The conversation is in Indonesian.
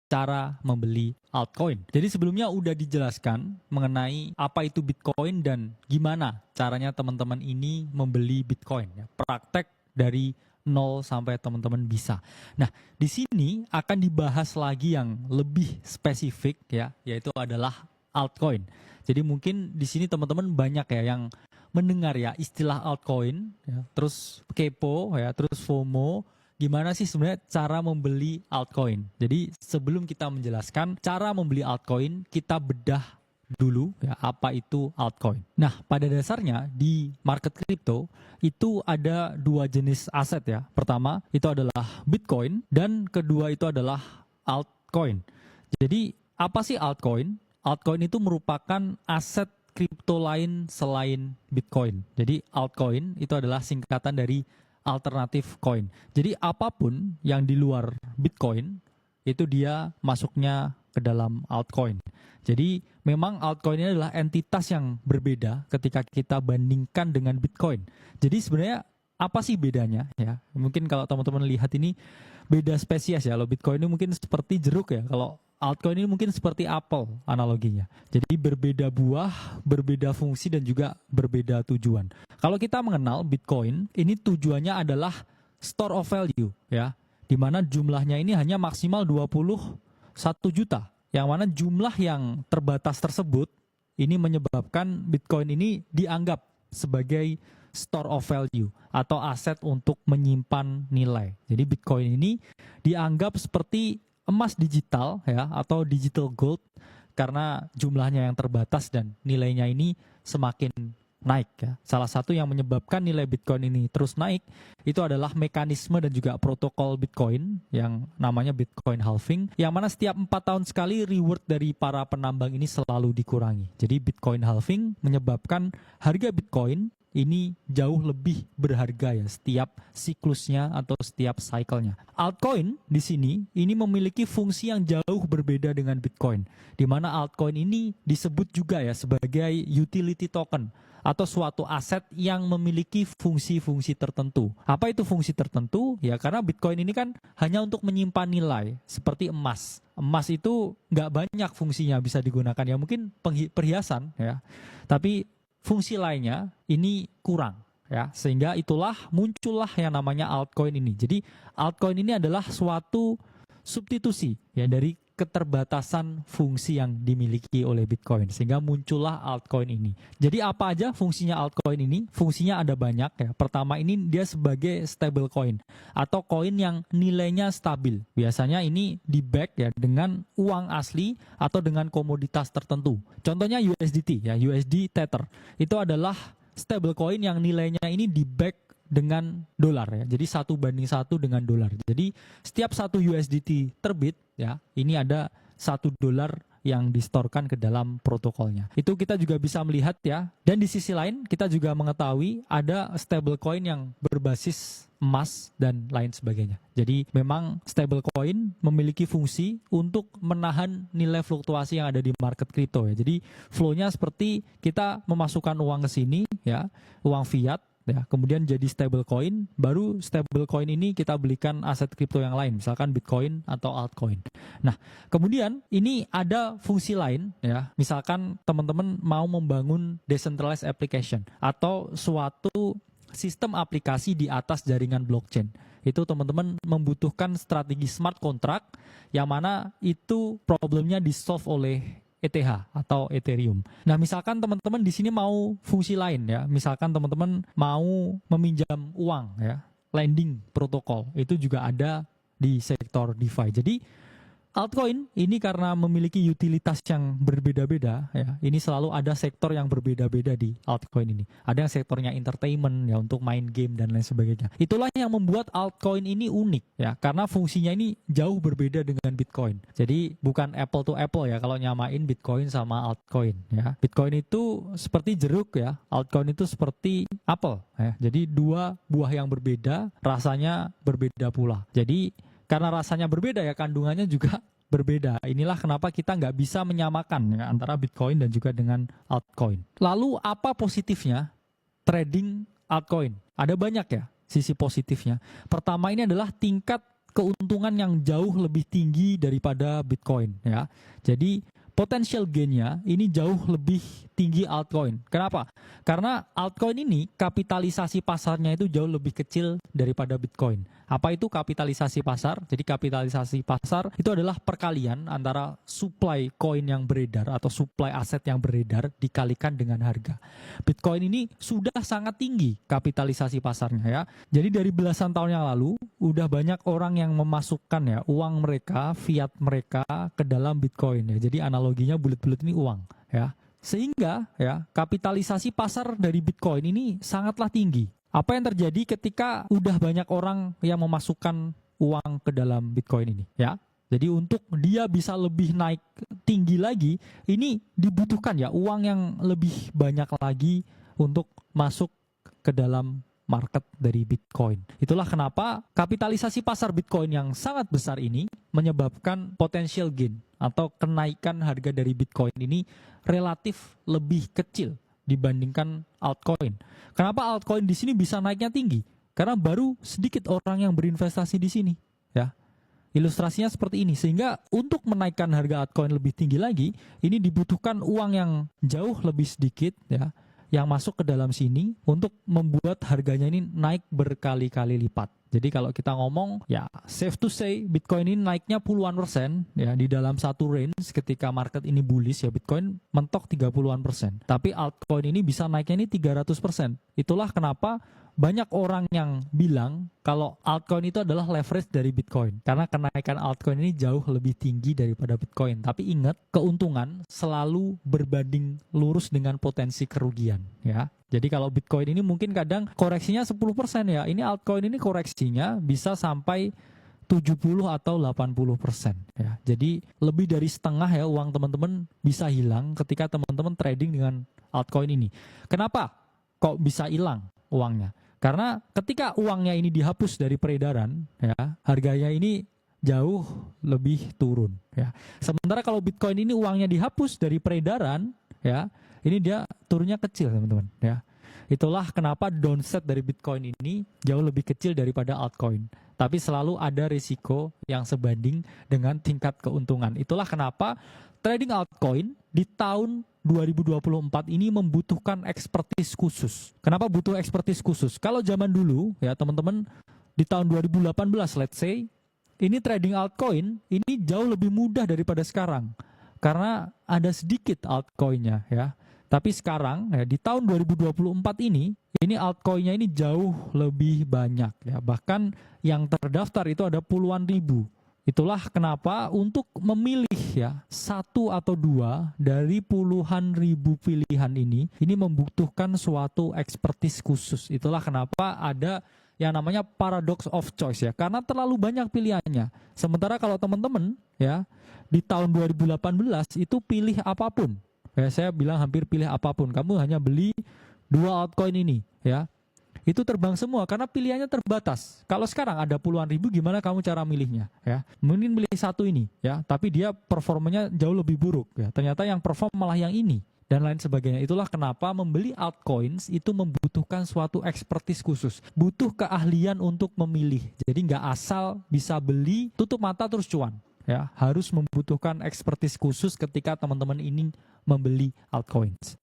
cara membeli altcoin. Jadi sebelumnya udah dijelaskan mengenai apa itu Bitcoin dan gimana caranya teman-teman ini membeli Bitcoin. Praktek dari nol sampai teman-teman bisa. Nah, di sini akan dibahas lagi yang lebih spesifik ya, yaitu adalah altcoin. Jadi mungkin di sini teman-teman banyak ya yang mendengar ya istilah altcoin, ya, terus kepo ya, terus FOMO. Gimana sih sebenarnya cara membeli altcoin? Jadi sebelum kita menjelaskan cara membeli altcoin, kita bedah dulu ya apa itu altcoin. Nah, pada dasarnya di market crypto itu ada dua jenis aset ya. Pertama itu adalah Bitcoin dan kedua itu adalah altcoin. Jadi apa sih altcoin? Altcoin itu merupakan aset kripto lain selain Bitcoin. Jadi altcoin itu adalah singkatan dari alternatif coin. Jadi apapun yang di luar Bitcoin itu dia masuknya ke dalam altcoin. Jadi memang altcoin ini adalah entitas yang berbeda ketika kita bandingkan dengan Bitcoin. Jadi sebenarnya apa sih bedanya ya? Mungkin kalau teman-teman lihat ini beda spesies ya. Kalau Bitcoin ini mungkin seperti jeruk ya. Kalau altcoin ini mungkin seperti apel analoginya. Jadi berbeda buah, berbeda fungsi dan juga berbeda tujuan. Kalau kita mengenal Bitcoin, ini tujuannya adalah store of value ya. Di mana jumlahnya ini hanya maksimal 21 juta. Yang mana jumlah yang terbatas tersebut ini menyebabkan Bitcoin ini dianggap sebagai store of value atau aset untuk menyimpan nilai. Jadi Bitcoin ini dianggap seperti emas digital ya atau digital gold karena jumlahnya yang terbatas dan nilainya ini semakin naik ya. Salah satu yang menyebabkan nilai Bitcoin ini terus naik itu adalah mekanisme dan juga protokol Bitcoin yang namanya Bitcoin halving, yang mana setiap 4 tahun sekali reward dari para penambang ini selalu dikurangi. Jadi Bitcoin halving menyebabkan harga Bitcoin ini jauh lebih berharga ya setiap siklusnya atau setiap cycle-nya. Altcoin di sini ini memiliki fungsi yang jauh berbeda dengan Bitcoin, di mana altcoin ini disebut juga ya sebagai utility token atau suatu aset yang memiliki fungsi-fungsi tertentu. Apa itu fungsi tertentu? Ya karena Bitcoin ini kan hanya untuk menyimpan nilai seperti emas. Emas itu nggak banyak fungsinya bisa digunakan ya mungkin perhiasan ya, tapi fungsi lainnya ini kurang ya, sehingga itulah muncullah yang namanya altcoin ini. Jadi altcoin ini adalah suatu substitusi ya dari keterbatasan fungsi yang dimiliki oleh Bitcoin, sehingga muncullah altcoin ini. Jadi apa aja fungsinya altcoin ini? Fungsinya ada banyak ya. Pertama ini dia sebagai stable coin atau koin yang nilainya stabil. Biasanya ini di back ya dengan uang asli atau dengan komoditas tertentu. Contohnya USDT ya, USD Tether. Itu adalah stable coin yang nilainya ini di back dengan dolar ya. Jadi 1:1 dengan dolar. Jadi setiap 1 USDT terbit ya, ini ada $1 yang distorkan ke dalam protokolnya. Itu kita juga bisa melihat ya. Dan di sisi lain kita juga mengetahui ada stablecoin yang berbasis emas dan lain sebagainya. Jadi memang stablecoin memiliki fungsi untuk menahan nilai fluktuasi yang ada di market crypto ya. Jadi flow-nya seperti kita memasukkan uang ke sini ya, uang fiat ya, kemudian jadi stablecoin, baru stablecoin ini kita belikan aset kripto yang lain, misalkan Bitcoin atau altcoin. Nah, kemudian ini ada fungsi lain ya, misalkan teman-teman mau membangun decentralized application atau suatu sistem aplikasi di atas jaringan blockchain. Itu teman-teman membutuhkan strategi smart contract yang mana itu problemnya di-solve oleh ETH atau Ethereum. Nah, misalkan teman-teman di sini mau fungsi lain ya, misalkan teman-teman mau meminjam uang ya, lending protokol itu juga ada di sektor DeFi. Jadi altcoin ini karena memiliki utilitas yang berbeda-beda ya, ini selalu ada sektor yang berbeda-beda di altcoin ini. Ada yang sektornya entertainment ya untuk main game dan lain sebagainya. Itulah yang membuat altcoin ini unik ya, karena fungsinya ini jauh berbeda dengan Bitcoin. Jadi bukan apple to apple ya kalau nyamain Bitcoin sama altcoin ya. Bitcoin itu seperti jeruk ya, altcoin itu seperti apel ya. Jadi dua buah yang berbeda, rasanya berbeda pula. Jadi karena rasanya berbeda ya, kandungannya juga berbeda. Inilah kenapa kita nggak bisa menyamakan ya, antara Bitcoin dan juga dengan altcoin. Lalu apa positifnya trading altcoin? Ada banyak ya sisi positifnya. Pertama ini adalah tingkat keuntungan yang jauh lebih tinggi daripada Bitcoin ya. Jadi potential gain-nya ini jauh lebih tinggi altcoin. Kenapa? Karena altcoin ini kapitalisasi pasarnya itu jauh lebih kecil daripada Bitcoin. Apa itu kapitalisasi pasar? Jadi kapitalisasi pasar itu adalah perkalian antara supply koin yang beredar atau supply aset yang beredar dikalikan dengan harga. Bitcoin ini sudah sangat tinggi kapitalisasi pasarnya ya. Jadi dari belasan tahun yang lalu udah banyak orang yang memasukkan ya uang mereka, fiat mereka ke dalam Bitcoin ya. Jadi analoginya bulat-bulat ini uang ya. Sehingga ya kapitalisasi pasar dari Bitcoin ini sangatlah tinggi. Apa yang terjadi ketika udah banyak orang yang memasukkan uang ke dalam Bitcoin ini ya. Jadi untuk dia bisa lebih naik tinggi lagi, ini dibutuhkan ya uang yang lebih banyak lagi untuk masuk ke dalam market dari Bitcoin. Itulah kenapa kapitalisasi pasar Bitcoin yang sangat besar ini menyebabkan potential gain atau kenaikan harga dari Bitcoin ini relatif lebih kecil dibandingkan altcoin. Kenapa altcoin di sini bisa naiknya tinggi? Karena baru sedikit orang yang berinvestasi di sini, ya. Ilustrasinya seperti ini, sehingga untuk menaikkan harga altcoin lebih tinggi lagi, ini dibutuhkan uang yang jauh lebih sedikit, ya, yang masuk ke dalam sini untuk membuat harganya ini naik berkali-kali lipat. Jadi kalau kita ngomong ya safe to say Bitcoin ini naiknya puluhan persen ya di dalam satu range ketika market ini bullish ya Bitcoin mentok 30-an persen. Tapi altcoin ini bisa naiknya ini 300%. Itulah kenapa banyak orang yang bilang kalau altcoin itu adalah leverage dari Bitcoin. Karena kenaikan altcoin ini jauh lebih tinggi daripada Bitcoin. Tapi ingat, keuntungan selalu berbanding lurus dengan potensi kerugian. Ya. Jadi kalau Bitcoin ini mungkin kadang koreksinya 10% ya. Ini altcoin ini koreksinya bisa sampai 70 atau 80% ya. Jadi lebih dari setengah ya uang teman-teman bisa hilang ketika teman-teman trading dengan altcoin ini. Kenapa kok bisa hilang uangnya? Karena ketika uangnya ini dihapus dari peredaran, ya harganya ini jauh lebih turun. Ya. Sementara kalau Bitcoin ini uangnya dihapus dari peredaran, ya ini dia turunnya kecil teman-teman. Ya. Itulah kenapa downside dari Bitcoin ini jauh lebih kecil daripada altcoin. Tapi selalu ada risiko yang sebanding dengan tingkat keuntungan. Itulah kenapa trading altcoin di tahun 2024 ini membutuhkan ekspertis khusus. Kenapa butuh ekspertis khusus? Kalau zaman dulu ya teman-teman di tahun 2018 let's say, ini trading altcoin ini jauh lebih mudah daripada sekarang. Karena ada sedikit altcoinnya ya. Tapi sekarang ya di tahun 2024 ini altcoinnya ini jauh lebih banyak ya. Bahkan yang terdaftar itu ada puluhan ribu. Itulah kenapa untuk memilih ya satu atau dua dari puluhan ribu pilihan ini membutuhkan suatu ekspertis khusus. Itulah kenapa ada yang namanya paradox of choice ya, karena terlalu banyak pilihannya. Sementara kalau teman-teman ya di tahun 2018 itu pilih apapun. Ya, saya bilang hampir pilih apapun. Kamu hanya beli dua altcoin ini ya. Itu terbang semua karena pilihannya terbatas. Kalau sekarang ada puluhan ribu, gimana kamu cara milihnya? Ya, mungkin milih satu ini, ya, tapi dia performanya jauh lebih buruk. Ya, ternyata yang perform malah yang ini dan lain sebagainya. Itulah kenapa membeli altcoins itu membutuhkan suatu ekspertis khusus, butuh keahlian untuk memilih. Jadi nggak asal bisa beli, tutup mata terus cuan. Ya, harus membutuhkan ekspertis khusus ketika teman-teman ini membeli altcoins.